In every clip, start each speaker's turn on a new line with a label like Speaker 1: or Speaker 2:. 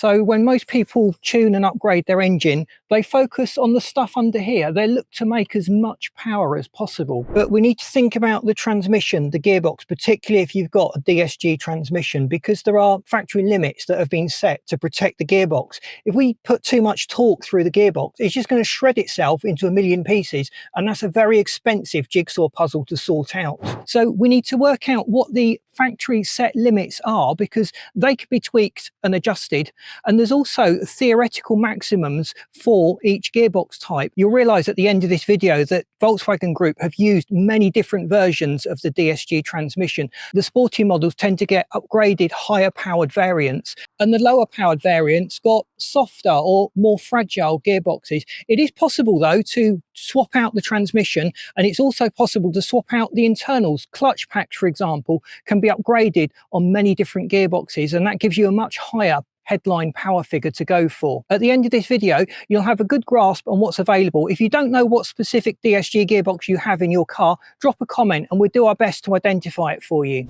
Speaker 1: So when most people tune and upgrade their engine, they focus on the stuff under here. They look to make as much power as possible. But we need to think about the transmission, the gearbox, particularly if you've got a DSG transmission, because there are factory limits that have been set to protect the gearbox. If we put too much torque through the gearbox, it's just going to shred itself into a million pieces, and that's a very expensive jigsaw puzzle to sort out. So we need to work out what the factory set limits are, because they could be tweaked and adjusted, and there's also theoretical maximums for each gearbox type. You'll realize at the end of this video that Volkswagen Group have used many different versions of the DSG transmission. The sporty models tend to get upgraded higher powered variants, and the lower powered variants got softer or more fragile gearboxes. It is possible though to swap out the transmission, and it's also possible to swap out the internals. Clutch packs, for example, can be upgraded on many different gearboxes, and that gives you a much higher headline power figure to go for. At the end of this video, you'll have a good grasp on what's available. If you don't know what specific DSG gearbox you have in your car, drop a comment and we'll do our best to identify it for you.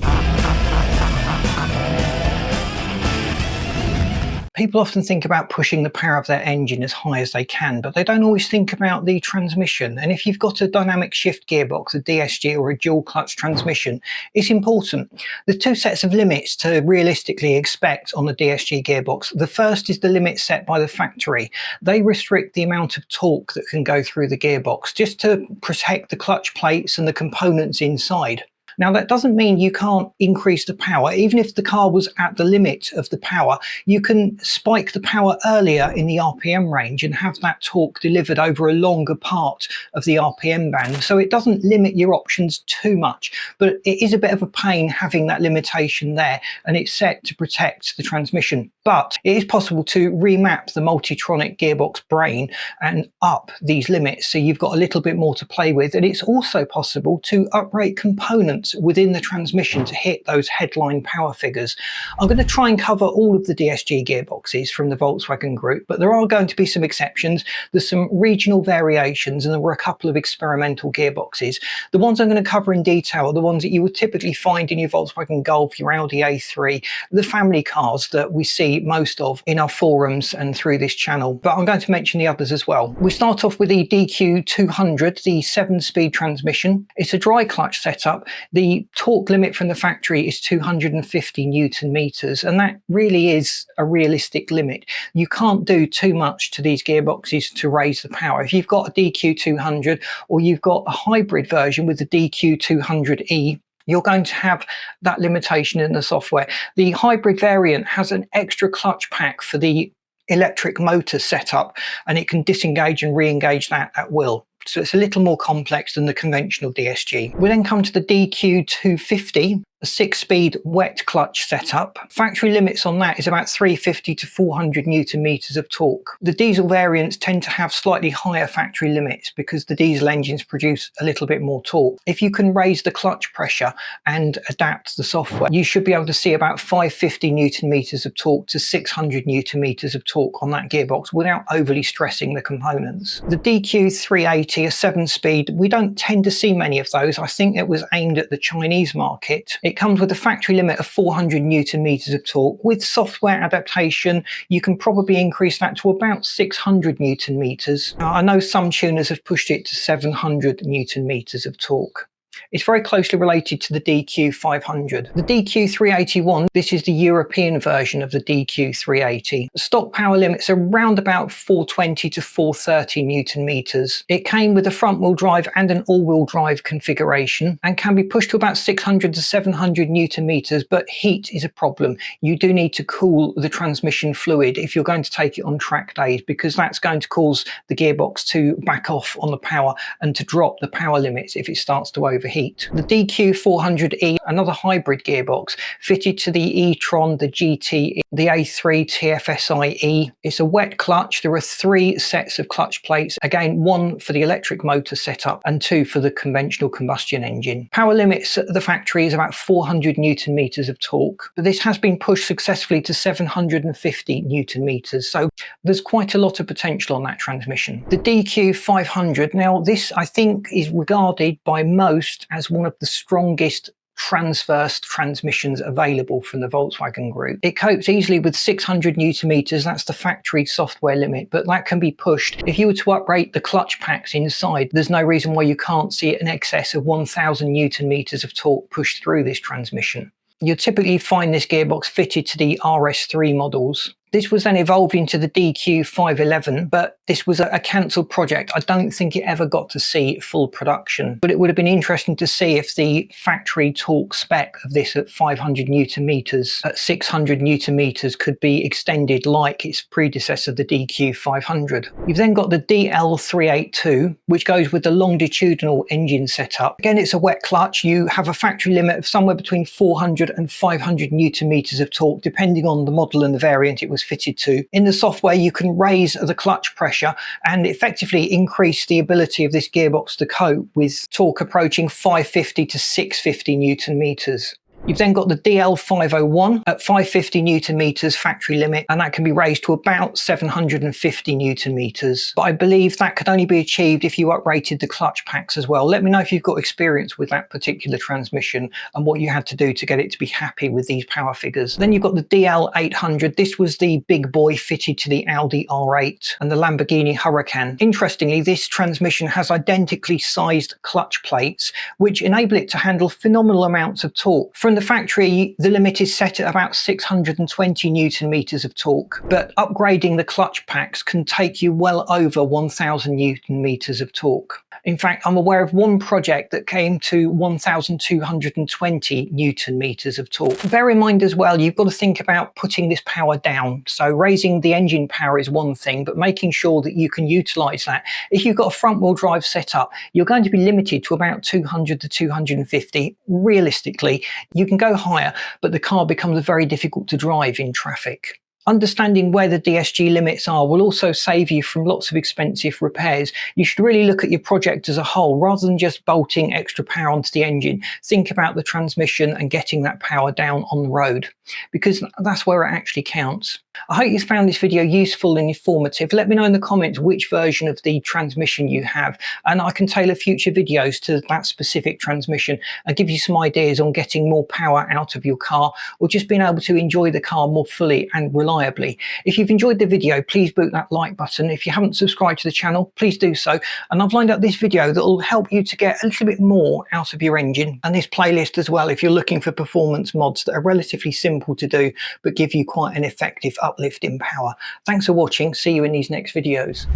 Speaker 1: People often think about pushing the power of their engine as high as they can, but they don't always think about the transmission. And if you've got a dynamic shift gearbox, a DSG or a dual clutch transmission, it's important. There's two sets of limits to realistically expect on the DSG gearbox. The first is the limit set by the factory. They restrict the amount of torque that can go through the gearbox just to protect the clutch plates and the components inside. Now, that doesn't mean you can't increase the power. Even if the car was at the limit of the power, you can spike the power earlier in the RPM range and have that torque delivered over a longer part of the RPM band. So it doesn't limit your options too much, but it is a bit of a pain having that limitation there, and it's set to protect the transmission. But it is possible to remap the Multitronic gearbox brain and up these limits, so you've got a little bit more to play with. And it's also possible to uprate components within the transmission to hit those headline power figures. I'm going to try and cover all of the DSG gearboxes from the Volkswagen Group, but there are going to be some exceptions. There's some regional variations, and there were a couple of experimental gearboxes. The ones I'm going to cover in detail are the ones that you would typically find in your Volkswagen Golf, your Audi A3, the family cars that we see most of in our forums and through this channel. But I'm going to mention the others as well. We start off with the DQ200, the 7-speed transmission. It's a dry clutch setup. The torque limit from the factory is 250 Newton meters, and that really is a realistic limit. You can't do too much to these gearboxes to raise the power. If you've got a DQ200 or you've got a hybrid version with the DQ200E, you're going to have that limitation in the software. The hybrid variant has an extra clutch pack for the electric motor setup, and it can disengage and re-engage that at will. So it's a little more complex than the conventional DSG. We then come to the DQ250, a 6-speed wet clutch setup. Factory limits on that is about 350 to 400 Newton meters of torque. The diesel variants tend to have slightly higher factory limits because the diesel engines produce a little bit more torque. If you can raise the clutch pressure and adapt the software, you should be able to see about 550 Newton meters of torque to 600 Newton meters of torque on that gearbox without overly stressing the components. The DQ380, a 7-speed, we don't tend to see many of those. I think it was aimed at the Chinese market. It comes with a factory limit of 400 Newton meters of torque. With software adaptation, you can probably increase that to about 600 Newton meters. Now, I know some tuners have pushed it to 700 Newton meters of torque. It's very closely related to the DQ500. The DQ381, this is the European version of the DQ380. The stock power limits are around about 420 to 430 Newton meters. It came with a front wheel drive and an all-wheel drive configuration and can be pushed to about 600 to 700 Newton meters, but heat is a problem. You do need to cool the transmission fluid if you're going to take it on track days, because that's going to cause the gearbox to back off on the power and to drop the power limits if it starts to overheat. The DQ400E, another hybrid gearbox, fitted to the e-tron, the GT, the A3 TFSI-E. It's a wet clutch. There are 3 sets of clutch plates, again 1 for the electric motor setup and 2 for the conventional combustion engine. Power limits at the factory is about 400 Newton meters of torque, but this has been pushed successfully to 750 Newton meters, so there's quite a lot of potential on that transmission. The DQ500, now this I think is regarded by most as one of the strongest transverse transmissions available from the Volkswagen group. It copes easily with 600 Newton meters, that's the factory software limit, but that can be pushed. If you were to uprate the clutch packs inside, there's no reason why you can't see an excess of 1000 Newton meters of torque pushed through this transmission. You'll typically find this gearbox fitted to the RS3 models. This was then evolved into the DQ380, but this was a cancelled project. I don't think it ever got to see full production, but it would have been interesting to see if the factory torque spec of this at 500 Newton meters, at 600 Newton meters could be extended like its predecessor, the DQ500. You've then got the DL382, which goes with the longitudinal engine setup. Again, it's a wet clutch. You have a factory limit of somewhere between 400 and 500 Newton meters of torque, depending on the model and the variant it was fitted to. In the software, you can raise the clutch pressure and effectively increase the ability of this gearbox to cope with torque approaching 550 to 650 Newton meters. You've then got the DL501 at 550 Newton meters factory limit, and that can be raised to about 750 Newton meters. But I believe that could only be achieved if you uprated the clutch packs as well. Let me know if you've got experience with that particular transmission and what you had to do to get it to be happy with these power figures. Then you've got the DL800. This was the big boy fitted to the Audi R8 and the Lamborghini Huracan. Interestingly, this transmission has identically sized clutch plates, which enable it to handle phenomenal amounts of torque. From the factory, the limit is set at about 620 Newton meters of torque, but upgrading the clutch packs can take you well over 1000 Newton meters of torque. In fact, I'm aware of one project that came to 1220 Newton meters of torque. Bear in mind as well, you've got to think about putting this power down. So raising the engine power is one thing, but making sure that you can utilize that. If you've got a front wheel drive setup, you're going to be limited to about 200 to 250. Realistically, you can go higher, but the car becomes very difficult to drive in traffic. Understanding where the DSG limits are will also save you from lots of expensive repairs. You should really look at your project as a whole rather than just bolting extra power onto the engine. Think about the transmission and getting that power down on the road, because that's where it actually counts. I hope you found this video useful and informative. Let me know in the comments which version of the transmission you have, and I can tailor future videos to that specific transmission and give you some ideas on getting more power out of your car, or just being able to enjoy the car more fully and reliably. If you've enjoyed the video, please boot that like button. If you haven't subscribed to the channel, please do so. And I've lined up this video that will help you to get a little bit more out of your engine, and this playlist as well if you're looking for performance mods that are relatively simple to do but give you quite an effective uplift in power. Thanks for watching. See you in these next videos.